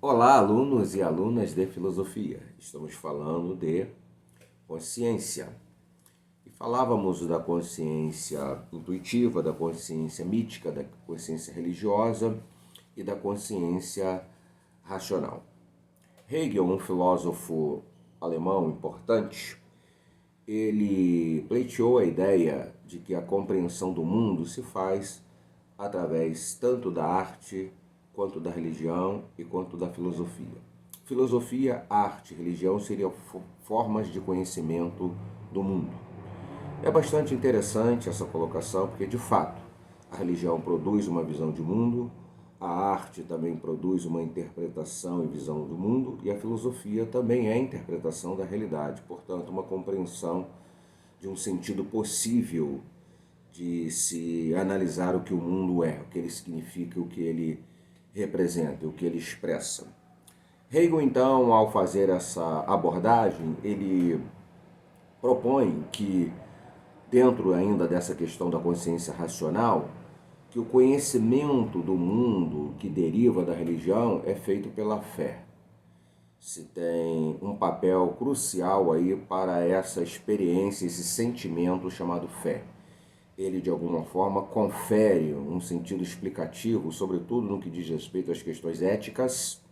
Olá, alunos e alunas de filosofia. Estamos falando de consciência. E falávamos da consciência intuitiva, da consciência mítica, da consciência religiosa e da consciência racional. Hegel, um filósofo alemão importante, ele pleiteou a ideia de que a compreensão do mundo se faz através tanto da arte, quanto da religião e quanto da filosofia. Filosofia, arte e religião seriam formas de conhecimento do mundo. É bastante interessante essa colocação, porque de fato a religião produz uma visão de mundo, a arte também produz uma interpretação e visão do mundo, e a filosofia também é a interpretação da realidade, portanto, uma compreensão de um sentido possível de se analisar o que o mundo é, o que ele significa, o que ele representa, o que ele expressa. Hegel, então, ao fazer essa abordagem, ele propõe que, dentro ainda dessa questão da consciência racional, que o conhecimento do mundo que deriva da religião é feito pela fé. Se tem um papel crucial aí para essa experiência, esse sentimento chamado fé. Ele, de alguma forma, confere um sentido explicativo, sobretudo no que diz respeito às questões éticas.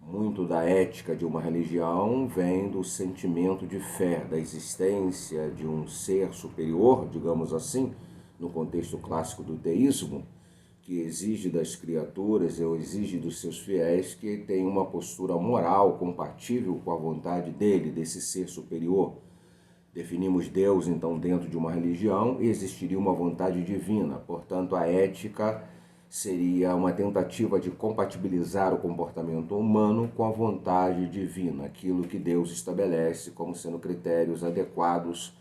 Muito da ética de uma religião vem do sentimento de fé, da existência de um ser superior, digamos assim, no contexto clássico do teísmo, que exige das criaturas ou exige dos seus fiéis que tenham uma postura moral compatível com a vontade dele, desse ser superior. Definimos Deus, então, dentro de uma religião e existiria uma vontade divina. Portanto, a ética seria uma tentativa de compatibilizar o comportamento humano com a vontade divina, aquilo que Deus estabelece como sendo critérios adequados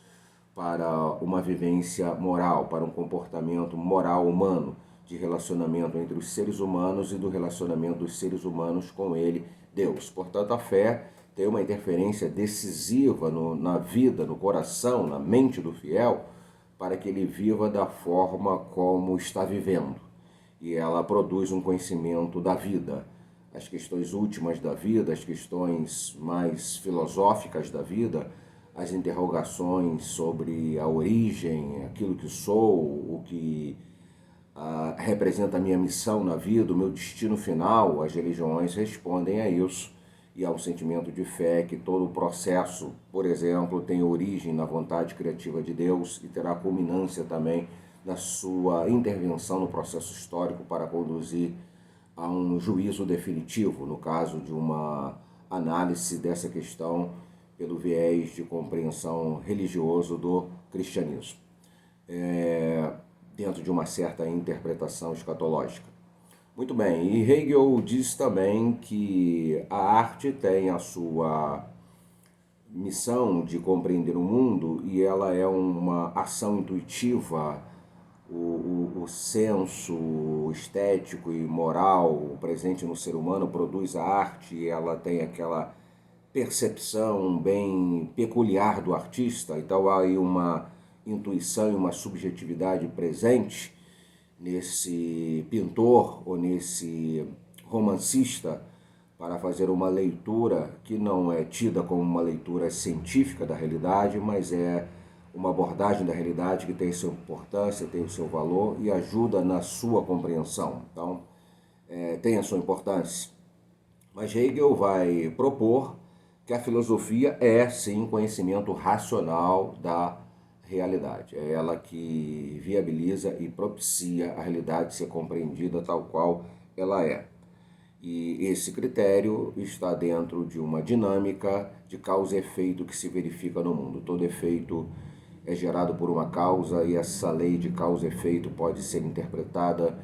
para uma vivência moral, para um comportamento moral humano, de relacionamento entre os seres humanos e do relacionamento dos seres humanos com ele, Deus. Portanto, a fé tem uma interferência decisiva na vida, no coração, na mente do fiel, para que ele viva da forma como está vivendo. E ela produz um conhecimento da vida, as questões últimas da vida, as questões mais filosóficas da vida, as interrogações sobre a origem, aquilo que sou, o que representa a minha missão na vida, o meu destino final. As religiões respondem a isso e há um sentimento de fé que todo o processo, por exemplo, tem origem na vontade criativa de Deus e terá culminância também na sua intervenção no processo histórico para conduzir a um juízo definitivo, no caso de uma análise dessa questão pelo viés de compreensão religioso do cristianismo, dentro de uma certa interpretação escatológica. Muito bem, e Hegel diz também que a arte tem a sua missão de compreender o mundo e ela é uma ação intuitiva. O senso estético e moral presente no ser humano produz a arte e ela tem aquela percepção bem peculiar do artista, então há aí uma intuição e uma subjetividade presente nesse pintor ou nesse romancista para fazer uma leitura que não é tida como uma leitura científica da realidade, mas é uma abordagem da realidade que tem sua importância, tem o seu valor e ajuda na sua compreensão. Então, tem a sua importância. Mas Hegel vai propor que a filosofia é, sim, conhecimento racional da realidade. É ela que viabiliza e propicia a realidade ser compreendida tal qual ela é. E esse critério está dentro de uma dinâmica de causa e efeito que se verifica no mundo. Todo efeito é gerado por uma causa e essa lei de causa e efeito pode ser interpretada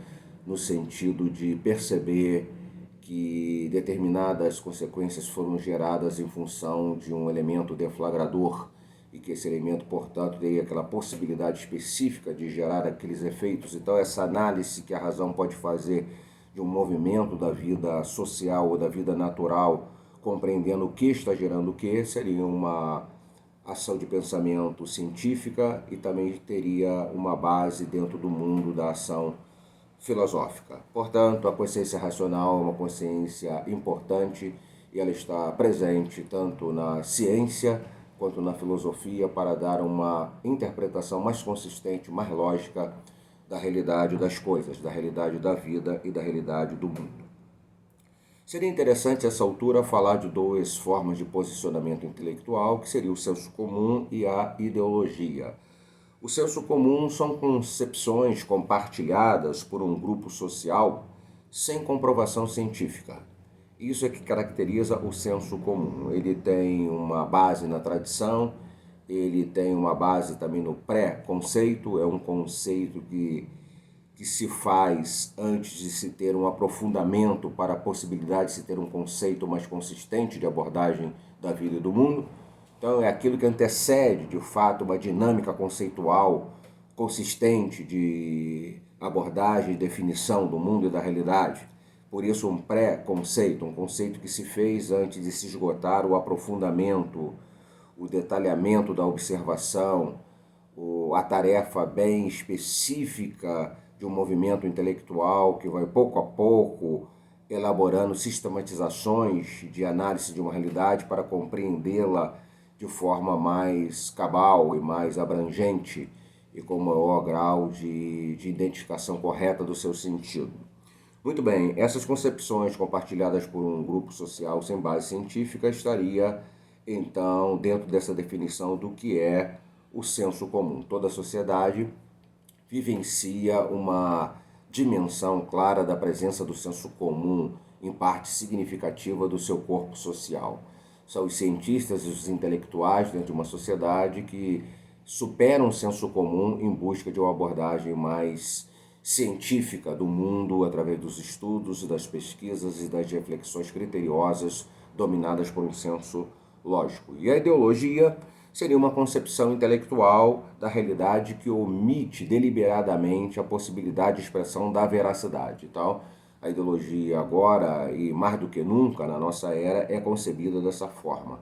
no sentido de perceber que determinadas consequências foram geradas em função de um elemento deflagrador e que esse elemento, portanto, teria aquela possibilidade específica de gerar aqueles efeitos. Então, essa análise que a razão pode fazer de um movimento da vida social ou da vida natural, compreendendo o que está gerando o que, seria uma ação de pensamento científica e também teria uma base dentro do mundo da ação filosófica. Portanto, a consciência racional é uma consciência importante e ela está presente tanto na ciência quanto na filosofia para dar uma interpretação mais consistente, mais lógica da realidade das coisas, da realidade da vida e da realidade do mundo. Seria interessante, a essa altura, falar de duas formas de posicionamento intelectual, que seria o senso comum e a ideologia. O senso comum são concepções compartilhadas por um grupo social sem comprovação científica. Isso é que caracteriza o senso comum. Ele tem uma base na tradição, ele tem uma base também no pré-conceito, é um conceito que se faz antes de se ter um aprofundamento para a possibilidade de se ter um conceito mais consistente de abordagem da vida e do mundo. Então, é aquilo que antecede, de fato, uma dinâmica conceitual consistente de abordagem e definição do mundo e da realidade. Por isso, um pré-conceito, um conceito que se fez antes de se esgotar o aprofundamento, o detalhamento da observação, a tarefa bem específica de um movimento intelectual que vai pouco a pouco elaborando sistematizações de análise de uma realidade para compreendê-la de forma mais cabal e mais abrangente e com maior grau de identificação correta do seu sentido. Muito bem, essas concepções compartilhadas por um grupo social sem base científica estaria, então, dentro dessa definição do que é o senso comum. Toda a sociedade vivencia uma dimensão clara da presença do senso comum em parte significativa do seu corpo social. São os cientistas e os intelectuais dentro de uma sociedade que superam o senso comum em busca de uma abordagem mais científica do mundo através dos estudos, das pesquisas e das reflexões criteriosas dominadas por um senso lógico. E a ideologia seria uma concepção intelectual da realidade que omite deliberadamente a possibilidade de expressão da veracidade. Então, a ideologia agora, e mais do que nunca na nossa era, é concebida dessa forma,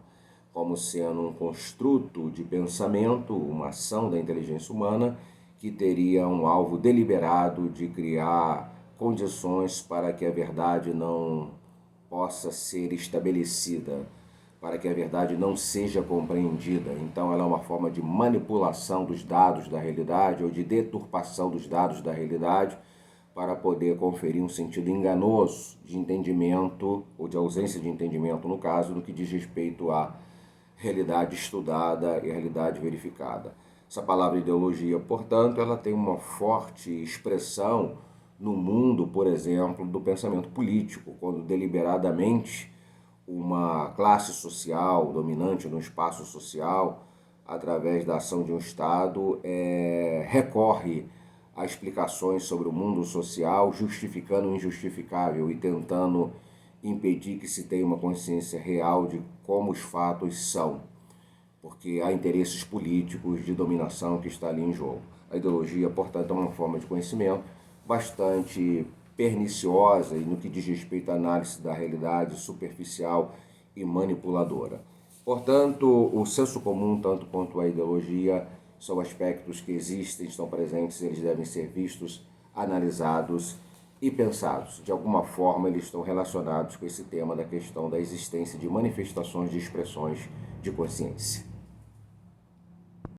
como sendo um construto de pensamento, uma ação da inteligência humana que teria um alvo deliberado de criar condições para que a verdade não possa ser estabelecida, para que a verdade não seja compreendida. Então, ela é uma forma de manipulação dos dados da realidade ou de deturpação dos dados da realidade para poder conferir um sentido enganoso de entendimento, ou de ausência de entendimento, no caso, no que diz respeito à realidade estudada e realidade verificada. Essa palavra ideologia, portanto, ela tem uma forte expressão no mundo, por exemplo, do pensamento político, quando deliberadamente uma classe social dominante no espaço social, através da ação de um Estado, recorre a explicações sobre o mundo social, justificando o injustificável e tentando impedir que se tenha uma consciência real de como os fatos são, porque há interesses políticos de dominação que está ali em jogo. A ideologia, portanto, é uma forma de conhecimento bastante perniciosa e no que diz respeito à análise da realidade superficial e manipuladora. Portanto, o senso comum, tanto quanto a ideologia, são aspectos que existem, estão presentes, eles devem ser vistos, analisados e pensados. De alguma forma, eles estão relacionados com esse tema da questão da existência de manifestações de expressões de consciência.